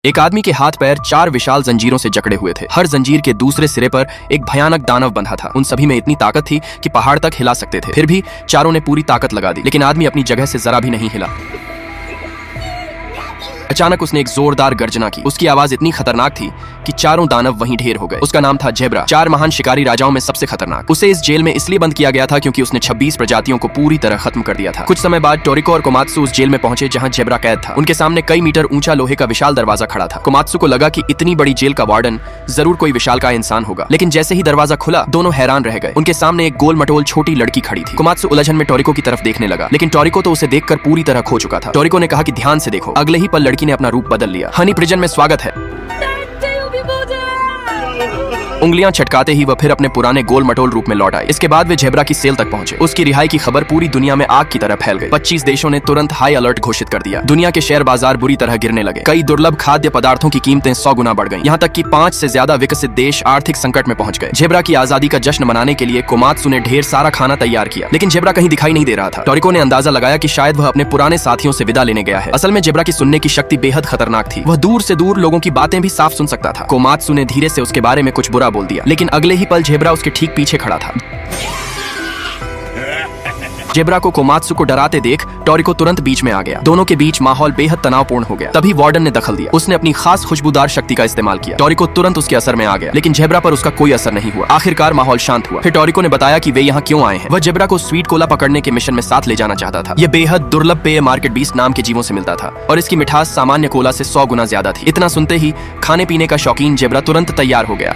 एक आदमी के हाथ पैर 4 विशाल जंजीरों से जकड़े हुए थे। हर जंजीर के दूसरे सिरे पर एक भयानक दानव बंधा था। उन सभी में इतनी ताकत थी कि पहाड़ तक हिला सकते थे। फिर भी चारों ने पूरी ताकत लगा दी, लेकिन आदमी अपनी जगह से जरा भी नहीं हिला। अचानक उसने एक जोरदार गर्जना की। उसकी आवाज इतनी खतरनाक थी कि चारों दानव वहीं ढेर हो गए। उसका नाम था जेब्रा, 4 महान शिकारी राजाओं में सबसे खतरनाक। उसे इस जेल में इसलिए बंद किया गया था क्योंकि उसने 26 प्रजातियों को पूरी तरह खत्म कर दिया था। कुछ समय बाद टोरिको और कोमात्सु उस जेल में पहुंचे जहां जेब्रा कैद था। उनके सामने कई मीटर ऊंचा लोहे का विशाल दरवाजा खड़ा था। कोमात्सु को लगा कि इतनी बड़ी जेल का वार्डन जरूर कोई विशालकाय इंसान होगा, लेकिन जैसे ही दरवाजा खुला दोनों हैरान रह गए। उनके सामने एक गोल मटोल छोटी लड़की खड़ी थी। कोमात्सु उलझन में टोरिको की तरफ देखने लगा, लेकिन टोरिको तो उसे देखकर पूरी तरह खो चुका था। टोरिको ने कहा कि ध्यान से देखो। अगले ही पल लड़की ने अपना रूप बदल लिया। हनी प्रिजन में स्वागत है। उंगलियां छटकाते ही वह फिर अपने पुराने गोल मटोल रूप में लौट आए। इसके बाद वे जेब्रा की सेल तक पहुंचे। उसकी रिहाई की खबर पूरी दुनिया में आग की तरह फैल गई। 25 देशों ने तुरंत हाई अलर्ट घोषित कर दिया। दुनिया के शेयर बाजार बुरी तरह गिरने लगे। कई दुर्लभ खाद्य पदार्थों की कीमतें 100 गुना बढ़ गईं। यहाँ तक कि 5 से ज्यादा विकसित देश आर्थिक संकट में पहुंच गए। जेब्रा की आजादी का जश्न मनाने के लिए कोमात्सु ने ढेर सारा खाना तैयार किया, लेकिन जेब्रा कहीं दिखाई नहीं दे रहा था। टोरिको ने अंदाजा लगाया कि शायद वह अपने पुराने साथियों से विदा लेने गया है। असल में जेब्रा की सुनने की शक्ति बेहद खतरनाक थी। वह दूर से दूर लोगों की बातें भी साफ सुन सकता था। कोमात्सु ने धीरे से उसके बारे में कुछ बुरा बोल दिया, लेकिन अगले ही पल जेब्रा उसके ठीक पीछे खड़ा था। जेब्रा को कोमात्सु को डराते देख टोरिको तुरंत बीच में आ गया। दोनों के बीच माहौल बेहद तनावपूर्ण हो गया। तभी वार्डन ने दखल दिया। उसने अपनी खास खुशबूदार शक्ति का इस्तेमाल किया। टोरिको तुरंत उसके असर में आ गया, लेकिन जेब्रा पर उसका कोई असर नहीं हुआ। आखिरकार माहौल शांत हुआ। फिर टोरिको ने बताया कि वे यहाँ क्यों आए हैं। वह जेब्रा को स्वीट कोला पकड़ने के मिशन में साथ ले जाना चाहता था। यह बेहद दुर्लभ पेय मार्केट बीस्ट नाम के जीवों से मिलता था और इसकी मिठास सामान्य कोला से 100 गुना ज्यादा थी। इतना सुनते ही खाने पीने का शौकीन जेब्रा तुरंत तैयार हो गया।